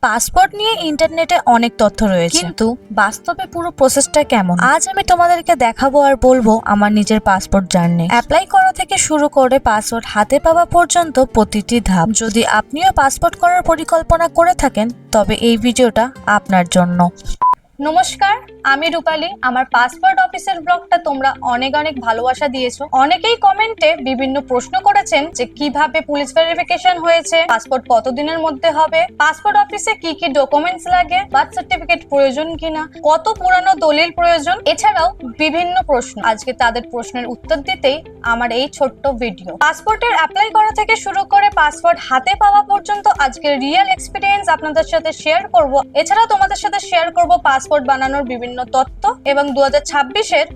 Passport নিয়ে ইন্টারনেটে অনেক তথ্য রয়েছে, কিন্তু বাস্তবে পুরো প্রসেসটা কেমন আজ আমি তোমাদেরকে দেখাবো আর বলবো আমার নিজের পাসপোর্ট জার্নি। অ্যাপ্লাই করা থেকে শুরু করে পাসপোর্ট হাতে পাওয়া পর্যন্ত প্রতিটি ধাপ। যদি আপনিও পাসপোর্ট করার পরিকল্পনা করে থাকেন তবে এই ভিডিওটা আপনার জন্য। নমস্কার, আমি রূপালী। আমার পাসপোর্ট অফিসের ব্লগটা তোমরা অনেক ভালোবাসা দিয়েছো। অনেকেই কমেন্টে বিভিন্ন প্রশ্ন করেছেন যে কিভাবে পুলিশ ভেরিফিকেশন হয়েছে, পাসপোর্ট কতদিনের মধ্যে হবে, পাসপোর্ট অফিসে কি কি ডকুমেন্টস লাগে, বার্থ সার্টিফিকেট প্রয়োজন কিনা, কত পুরানো দলিল প্রয়োজন, এছাড়াও বিভিন্ন প্রশ্ন। আজকে তাদের প্রশ্নের উত্তর দিতেই আমার এই ছোট্ট ভিডিও। পাসপোর্টের অ্যাপ্লাই করা থেকে শুরু করে পাসপোর্ট হাতে পাওয়া পর্যন্ত আজকের রিয়েল এক্সপিরিয়েন্স আপনাদের সাথে শেয়ার করব। এছাড়াও তোমাদের সাথে শেয়ার করব পাসপোর্ট বানানোর বিভিন্ন তথ্য এবং 2026-এর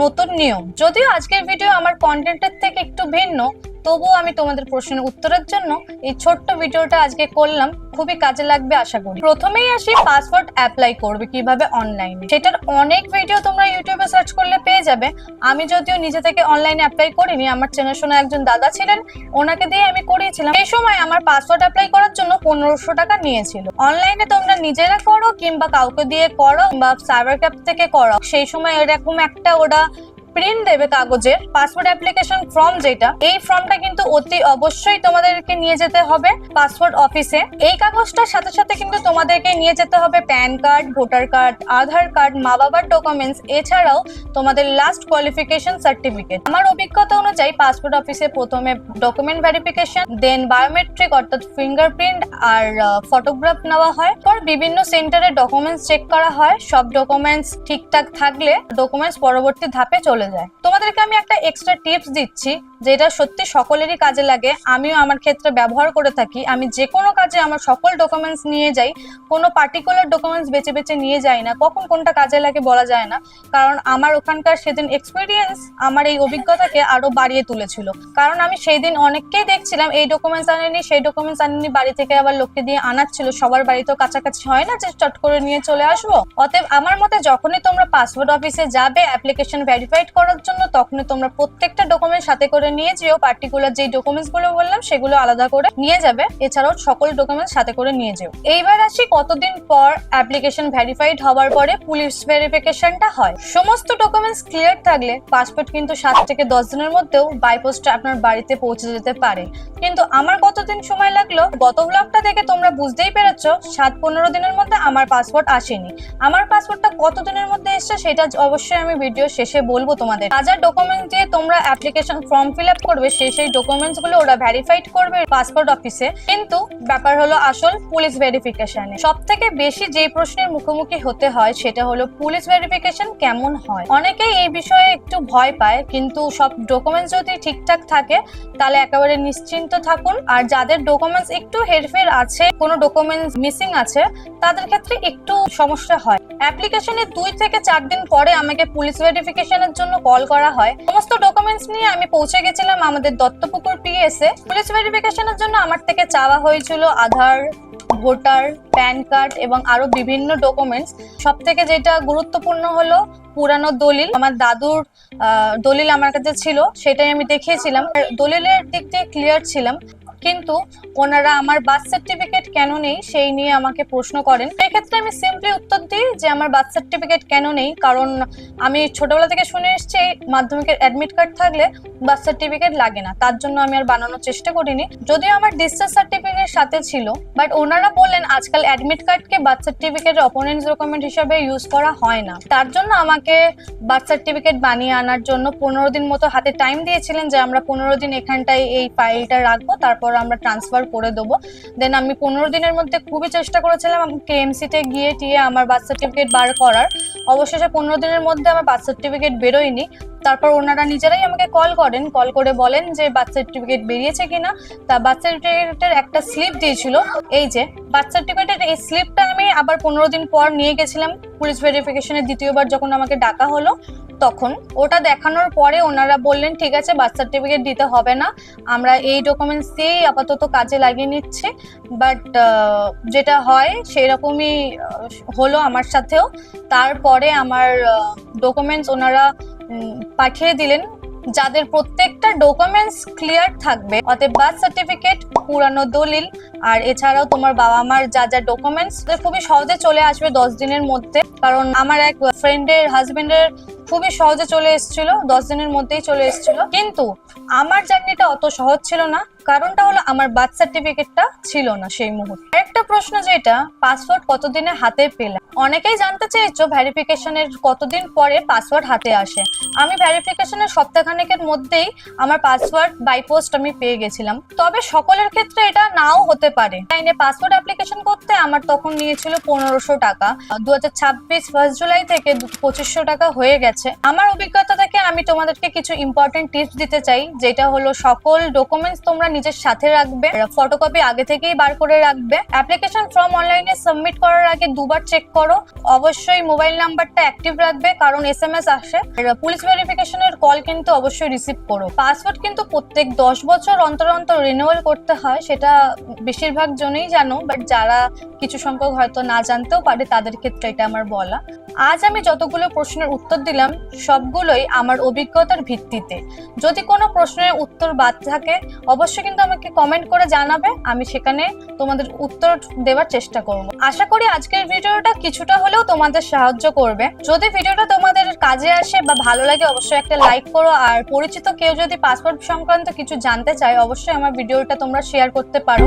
নতুন নিয়ম। যদিও আজকের ভিডিও আমার কন্টেন্টের থেকে একটু ভিন্ন, তবুও আমি তোমাদের প্রশ্নের উত্তরের জন্য এই ছোট্ট ভিডিওটা আজকে করলাম। খুবই কাজে লাগবে আশা করি। প্রথমেই আসি পাসপোর্ট অ্যাপ্লাই করবে কিভাবে অনলাইনে। সেটার অনেক ভিডিও তোমরা ইউটিউবে সার্চ করলে পেয়ে যাবে। আমি যদিও নিজে থেকে অনলাইনে অ্যাপ্লাই করিনি, আমার চেনাশোনা একজন দাদা ছিলেন, ওনাকে দিয়ে আমি করিয়েছিলাম। সেই সময় আমার পাসপোর্ট অ্যাপ্লাই করার জন্য 1500 টাকা নিয়েছিল। অনলাইনে তোমরা নিজেরা করো কিংবা কাউকে দিয়ে করো বা সাইবার ক্যাফে থেকে করো, সেই সময় এরকম একটা ওরা প্রিন্ট দেবে কাগজের পাসপোর্ট অ্যাপ্লিকেশন ফর্ম, যেটা এই ফর্মটা কিন্তু অতি অবশ্যই তোমাদেরকে নিয়ে যেতে হবে পাসপোর্ট অফিসে। এই কাগজটার সাথে সাথে কিন্তু তোমাদেরকে নিয়ে যেতে হবে প্যান কার্ড, ভোটার কার্ড, আধার কার্ড, মা বাবার ডকুমেন্টস, এছাড়াও তোমাদের লাস্ট কোয়ালিফিকেশন সার্টিফিকেট। আমার অভিজ্ঞতা অনুযায়ী পাসপোর্ট অফিসে প্রথমে ডকুমেন্ট ভেরিফিকেশন, দেন বায়োমেট্রিক অর্থাৎ ফিঙ্গারপ্রিন্ট আর ফটোগ্রাফ নেওয়া হয়। পর বিভিন্ন সেন্টারে ডকুমেন্টস চেক করা হয়। সব ডকুমেন্টস ঠিকঠাক থাকলে ডকুমেন্টস পরবর্তী ধাপে চলে যায়। তোমাদেরকে আমি একটা এক্সট্রা টিপস দিচ্ছি যেটা সত্যি সকলেরই কাজে লাগে। আমিও আমার ক্ষেত্রে ব্যবহার করে থাকি। আমি যে কোনো কাজে আমার সকল ডকুমেন্টস নিয়ে যাই, কোনো পার্টিকুলার ডকুমেন্টস বেছে বেছে নিয়ে যাই না। কখন কোনটা কাজে লাগে বলা যায় না, কারণ আমার ওখানকার সেদিন এক্সপিরিয়েন্স আমার এই অভিজ্ঞতাকে আরো বাড়িয়ে তুলেছিল। কারণ আমি সেই দিন অনেককেই দেখছিলাম এই ডকুমেন্টস আনেনি, সেই ডকুমেন্টস আনেনি, বাড়ি থেকে আবার লোককে দিয়ে আনাচ্ছিল। সবার বাড়ি তো কাছাকাছি হয় না যে চট করে নিয়ে চলে আসবো। অতএব আমার মতে যখনই তোমরা পাসপোর্ট অফিসে যাবে অ্যাপ্লিকেশন ভেরিফাইড করার জন্য, তখনই তোমরা প্রত্যেকটা ডকুমেন্ট সাথে করে নিয়ে যেও। পার্টিকুলার যে ডকুমেন্টস গুলো বললাম সেগুলো আলাদা করে নিয়ে যাবে, এছাড়াও সকল ডকুমেন্টস সাথে করে নিয়ে যেও। এইবার আসি কতদিন পর অ্যাপ্লিকেশন ভেরিফাইড হওয়ার পরে পুলিশ ভেরিফিকেশনটা হয়। সমস্ত ডকুমেন্টস ক্লিয়ার থাকলে পাসপোর্ট কিন্তু 7 থেকে 10 দিনের মধ্যেও বাই পোস্টে আপনার বাড়িতে পৌঁছে যেতে পারে। কিন্তু আমার কতদিন সময় লাগলো গত ব্লগটা দেখে তোমরা বুঝতেই পেরেছো। 7-15 দিনের মধ্যে আমার পাসপোর্ট আসেনি। আমার পাসপোর্টটা কতদিনের মধ্যে এসছে সেটা অবশ্যই আমি ভিডিও শেষে বলবো তোমাদের। হাজার ডকুমেন্টস দিয়ে তোমরা অ্যাপ্লিকেশন ফর্ম ফিল আপ করবে, সেই ডকুমেন্টস গুলো ওরা ভেরিফাইড করবে পাসপোর্ট অফিসে। কিন্তু ব্যাপার হলো আসল পুলিশ ভেরিফিকেশনে। সব থেকে বেশি যে প্রশ্নের মুখোমুখি হতে হয় সেটা হলো পুলিশ ভেরিফিকেশন কেমন হয়। অনেকেই এই বিষয়ে একটু ভয় পায়, কিন্তু সব ডকুমেন্টস যদি ঠিকঠাক থাকে তাহলে একেবারে নিশ্চিন্ত থাকুন। আর যাদের ডকুমেন্টস একটু হেরফের আছে, কোনো ডকুমেন্টস মিসিং আছে, তাদের ক্ষেত্রে একটু সমস্যা হয়। অ্যাপ্লিকেশনে 2 থেকে 4 দিন পরে আমাকে পুলিশ ভেরিফিকেশনের জন্য কল করা হয়। সমস্ত ডকুমেন্টস নিয়ে আমি পৌঁছে গেছিলাম আমাদের দত্তপুকুর পিএসএ। পুলিশ ভেরিফিকেশনের জন্য আমার থেকে চাওয়া হয়েছিল আধার, ভোটার, প্যান কার্ড এবং আরো বিভিন্ন ডকুমেন্টস। সব থেকে যেটা গুরুত্বপূর্ণ হলো পুরানো দলিল। আমার দাদুর দলিল আমার কাছে ছিল, সেটাই আমি দেখিয়েছিলাম। দলিলের দিক দিয়ে ক্লিয়ার ছিলাম, কিন্তু ওনারা আমার বার্থ সার্টিফিকেট কেন নেই সেই নিয়ে আমাকে প্রশ্ন করেন। সেক্ষেত্রে আমি সিম্পলি উত্তর দিই যে আমার বার্থ সার্টিফিকেট কেন নেই, কারণ আমি ছোটবেলা থেকে শুনে এসেছি মাধ্যমিকের অ্যাডমিট কার্ড থাকলে বার্থ সার্টিফিকেট লাগে না। তার জন্য আমি আর বানানোর চেষ্টা করিনি, যদিও আমার ডিসচার্জ সার্টিফিকেট সাথে ছিল। বাট ওনারা বললেন আজকাল অ্যাডমিট কার্ডকে বার্থ সার্টিফিকেটের অপোনেন্টস ডকুমেন্ট হিসেবে ইউজ করা হয় না। তার জন্য আমাকে বার্থ সার্টিফিকেট বানিয়ে আনার জন্য 15 দিন মতো হাতে টাইম দিয়েছিলেন, যে আমরা 15 দিন এখানটায় এই ফাইলটা রাখবো, তারপর আমরা ট্রান্সফার করে দেবো। দেন আমি 15 দিনের মধ্যে খুবই চেষ্টা করেছিলাম কেএমসিতে গিয়ে আমার বার্থ সার্টিফিকেট বার করার। অবশেষে 15 দিনের মধ্যে আমার বার্থ সার্টিফিকেট বেরোয়নি। তারপর ওনারা নিজেরাই আমাকে কল করে বলেন যে বার্থ সার্টিফিকেট বেরিয়েছে কিনা। তা বার্থ সার্টিফিকেটের একটা স্লিপ দিয়েছিল, এই যে বার্থ সার্টিফিকেটের এই স্লিপটা আমি আবার 15 দিন পর নিয়ে গেছিলাম পুলিশ ভেরিফিকেশনের দ্বিতীয়বার যখন আমাকে ডাকা হলো। তখন ওটা দেখানোর পরে ওনারা বললেন ঠিক আছে বার্থ সার্টিফিকেট দিতে হবে না, আমরা এই ডকুমেন্টস দিয়েই আপাতত কাজে লাগিয়ে নিচ্ছি। বাট যেটা হয় সেরকমই হলো আমার সাথেও। তারপরে আমার ডকুমেন্টস ওনারা পাঠিয়ে দিলেন যাদের প্রত্যেকটা ডকুমেন্টস ক্লিয়ার থাকবে, অতএব বার্থ সার্টিফিকেট, পুরানো দলিল আর এছাড়াও তোমার বাবা মার যা যা ডকুমেন্টস খুবই সহজে চলে আসবে 10 দিনের মধ্যে। কারণ আমার এক ফ্রেন্ডের হাজবেন্ডের খুবই সহজে চলে এসেছিল, 10 দিনের মধ্যেই চলে এসেছিল। কিন্তু আমার জার্নিটা অত সহজ ছিল না, কারণটা হলো আমার বার্থ সার্টিফিকেটটা ছিল না সেই মুহূর্তে। আরেকটা প্রশ্ন যেটা, পাসওয়ার্ড কতদিনে হাতে পেলাম? অনেকেই জানতে চেয়েছো ভেরিফিকেশনের কতদিন পরে পাসওয়ার্ড হাতে আসে। আমি ভেরিফিকেশনের সপ্তাহখানেকের মধ্যেই আমার পাসওয়ার্ড বাই পোস্ট আমি পেয়ে গেছিলাম। তবে সকলের ক্ষেত্রে এটা নাও হতে পারে। অনলাইনে পাসওয়ার্ড অ্যাপ্লিকেশন করতে আমার তখন নিয়েছিল 1500 টাকা। 2026 1 জুলাই থেকে 2500 টাকা হয়ে গেছে। আমার অভিজ্ঞতা থেকে আমি তোমাদেরকে কিছু ইম্পর্টেন্ট টিপস দিতে চাই, যেটা হলো সকল ডকুমেন্টস তোমরা নিজের সাথে রাখবে, ফটোকপি আগে থেকেই বার করে রাখবে। অ্যাপ্লিকেশন ফর্ম অনলাইনে সাবমিট করার আগে দুবার চেক করো। অবশ্যই মোবাইল নাম্বারটা অ্যাক্টিভ রাখবে, কারণ SMS আসে। পুলিশ ভেরিফিকেশনের কল কিন্তু অবশ্যই রিসিভ করো। পাসওয়ার্ড কিন্তু প্রত্যেক 10 বছর অন্তর অন্তর রিনিউয়াল করতে হয়, সেটা বেশিরভাগ জনই জানো, বাট যারা কিছু সংখ্যক হয়তো না জানতেও পারে তাদের ক্ষেত্রে এটা আমার বলা। আজ আমি যতগুলো প্রশ্নের উত্তর দিলাম সবগুলোই আমার অভিজ্ঞতার ভিত্তিতে। যদি কোনো প্রশ্নের উত্তর বাদ থাকে অবশ্যই কিন্তু আমাকে কমেন্ট করে জানাবে, আমি সেখানে তোমাদের উত্তর দেওয়ার চেষ্টা করব। আশা করি আজকের ভিডিওটা কিছুটা হলেও তোমাদের সাহায্য করবে। যদি ভিডিওটা তোমাদের কাজে আসে বা ভালো লাগে অবশ্যই একটা লাইক করো, আর পরিচিত কেউ যদি পাসওয়ার্ড সংক্রান্ত কিছু জানতে চায় অবশ্যই আমার ভিডিওটা তোমরা শেয়ার করতে পারো।